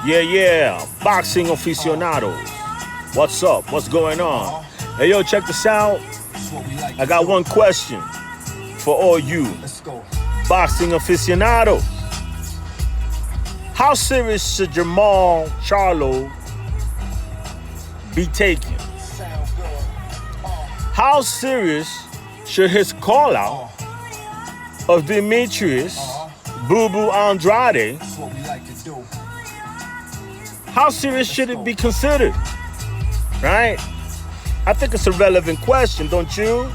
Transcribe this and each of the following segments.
Yeah, boxing aficionados. What's up? What's going on? Hey, yo, check this out. I got one question for all you boxing aficionados. How serious should Jermall Charlo be taken? How serious should his call out of Demetrius Boo Boo Andrade, how serious should it be considered? Right? I think it's a relevant question, don't you?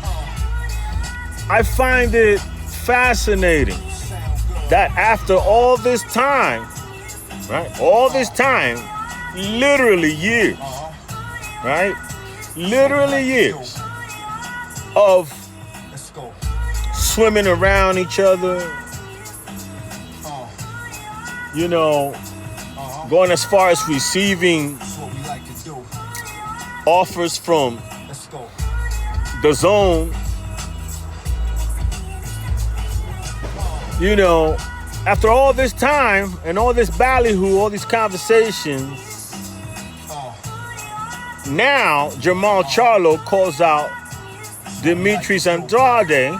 I find it fascinating that after all this time, right? All this time, literally years, right? Literally years of swimming around each other, you know, going as far as receiving offers from the zone. You know, after all this time and all this ballyhoo, all these conversations, now Jermall Charlo calls out Demetrius Andrade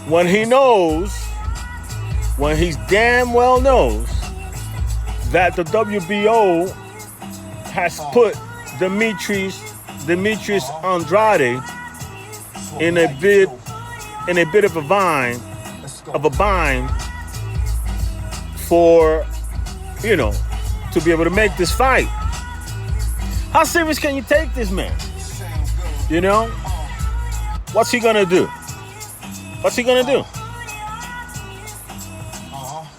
when he damn well knows that the WBO has put Demetrius Andrade in a bit of a bind for, you know, to be able to make this fight. How serious can you take this man? You know? What's he gonna do? What's he gonna do?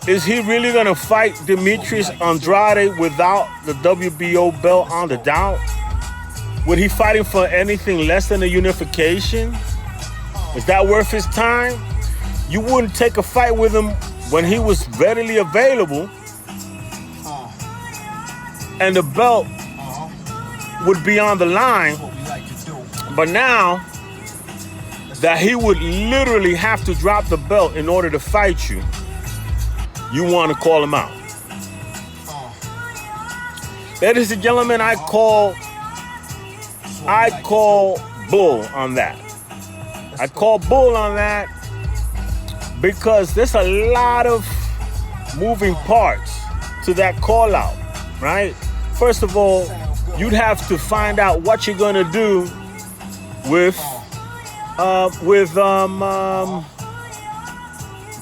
Is he really gonna fight Demetrius Andrade without the WBO belt on the doubt? Would he fighting for anything less than a unification? Is that worth his time? You wouldn't take a fight with him when he was readily available, and the belt would be on the line. But now that he would literally have to drop the belt in order to fight you, you want to call him out. Ladies and gentlemen, I call bull on that. I call bull on that because there's a lot of moving parts to that call out, right? First of all, you'd have to find out what you're gonna do with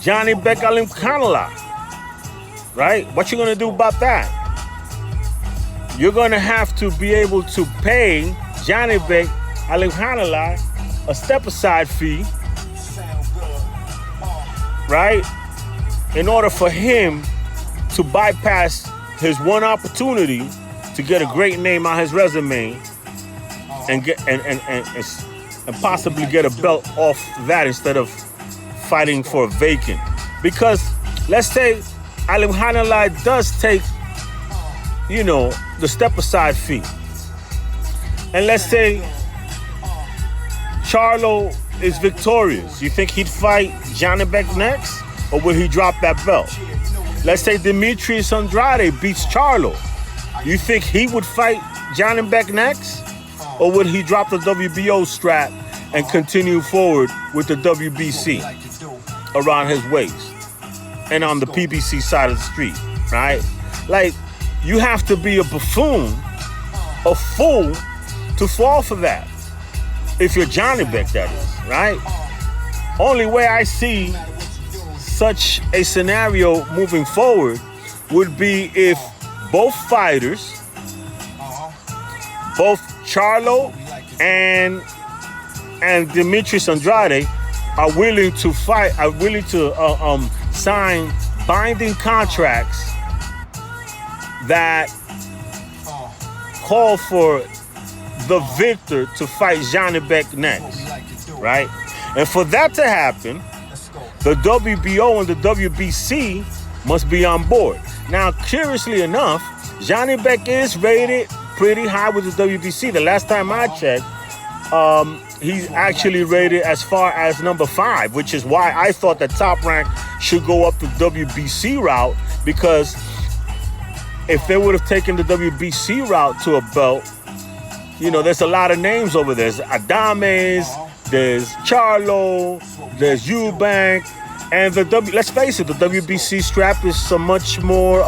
Janibek, right? What you gonna do about that? You're gonna have to be able to pay Janibek a step-aside fee, right? In order for him to bypass his one opportunity to get a great name on his resume and get and possibly get a belt off that instead of fighting for a vacant. Because let's say Alim Hanalai does take, you know, the step-aside fee. And let's say Charlo is victorious. You think he'd fight Janibek next? Or will he drop that belt? Let's say Demetrius Andrade beats Charlo. You think he would fight Janibek next? Or would he drop the WBO strap and continue forward with the WBC around his waist and on the PBC side of the street, right? Like, you have to be a buffoon, a fool, to fall for that. If you're Janibek, that is, right? Only way I see such a scenario moving forward would be if both fighters, both Charlo and Demetrius Andrade are willing to fight, are willing to sign binding contracts that call for the victor to fight Janibek next, right? And for that to happen, the WBO and the WBC must be on board. Now, curiously enough, Janibek is rated pretty high with the WBC. The last time I checked, he's actually rated as far as number 5, which is why I thought that Top Rank should go up the WBC route, because if they would have taken the WBC route to a belt, you know, there's a lot of names over there. There's Adames, there's Charlo, there's Eubank, and let's face it, the WBC strap is a much more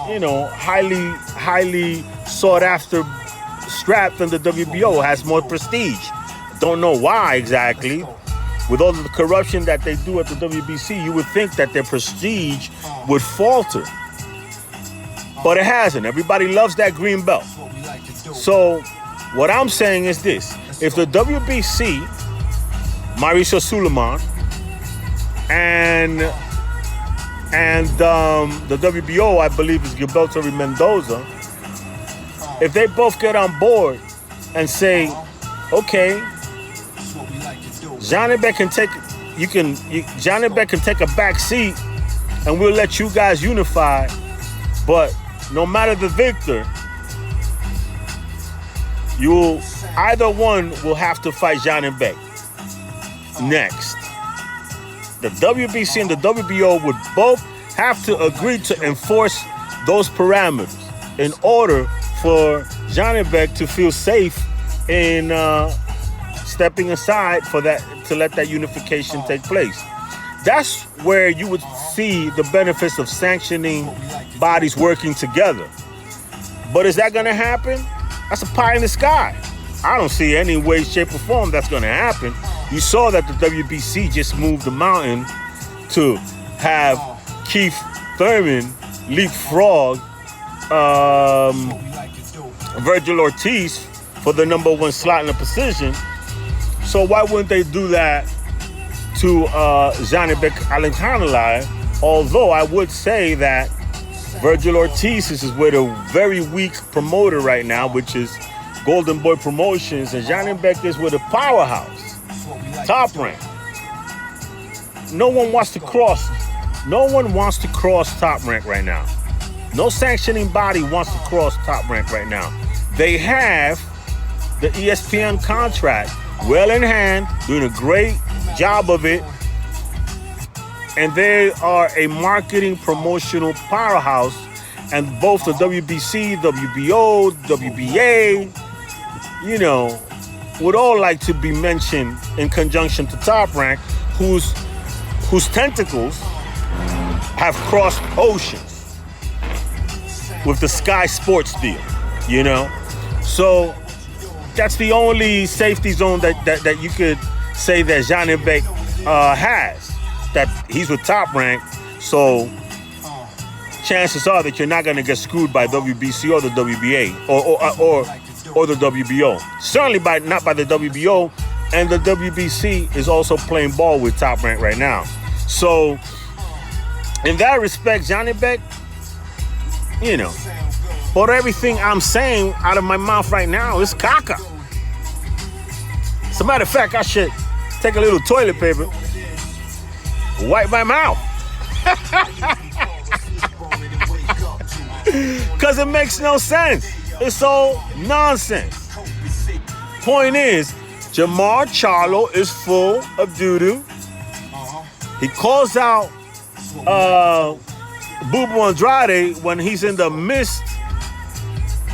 you know, highly sought after strap than the WBO. Has more prestige. Don't know why exactly. With all of the corruption that they do at the WBC, you would think that their prestige would falter. But it hasn't. Everybody loves that green belt. So what I'm saying is this. If the WBC, Mauricio Suleiman, and the WBO, I believe, is Gilberto Mendoza, if they both get on board and say, okay, Janibek can take a back seat and we'll let you guys unify, but no matter the victor, either one will have to fight Janibek next. The WBC and the WBO would both have to agree to enforce those parameters in order for Janibek to feel safe in stepping aside for that, to let that unification take place. That's where you would see the benefits of sanctioning bodies working together. But is that going to happen? That's a pie in the sky. I don't see any way, shape, or form that's going to happen. You saw that the WBC just moved the mountain to have Keith Thurman leapfrog Virgil Ortiz for the #1 slot in the position. So why wouldn't they do that to Janibek Alinhanalai? Although I would say that Virgil Ortiz is with a very weak promoter right now, which is Golden Boy Promotions, and Janibek is with a powerhouse, Top Rank. No one wants to cross Top Rank right now. No sanctioning body wants to cross Top Rank right now. They have the ESPN contract well in hand, doing a great job of it. And they are a marketing promotional powerhouse. And both the WBC, WBO, WBA, you know, would all like to be mentioned in conjunction to Top Rank, whose tentacles have crossed oceans with the Sky Sports deal, you know? So that's the only safety zone that you could say that Janibek has, that he's with Top Rank. So chances are that you're not going to get screwed by WBC or the WBA or the WBO. Certainly not by the WBO, and the WBC is also playing ball with Top Rank right now. So in that respect, Janibek, you know, but everything I'm saying out of my mouth right now is caca. As a matter of fact, I should take a little toilet paper, wipe my mouth. Because it makes no sense. It's all nonsense. Point is, Jermall Charlo is full of doo-doo. He calls out Boo Boo Andrade when he's in the midst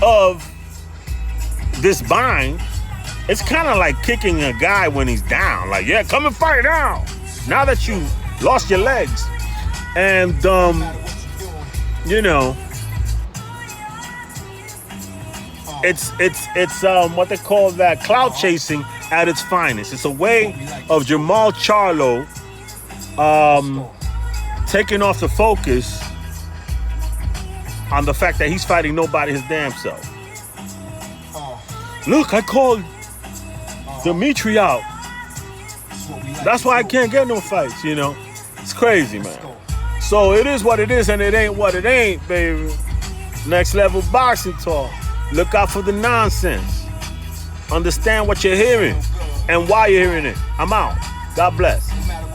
of this bind. It's kind of like kicking a guy when he's down. Like, yeah, come and fight now. Now that you lost your legs. And, you know, it's what they call that clout chasing at its finest. It's a way of Jermall Charlo taking off the focus on the fact that he's fighting nobody his damn self. Look, I called Dimitri out. That's why I can't get no fights, you know. It's crazy, man. So it is what it is, and it ain't what it ain't, baby. Next level boxing talk. Look out for the nonsense. Understand what you're hearing and why you're hearing it. I'm out. God bless.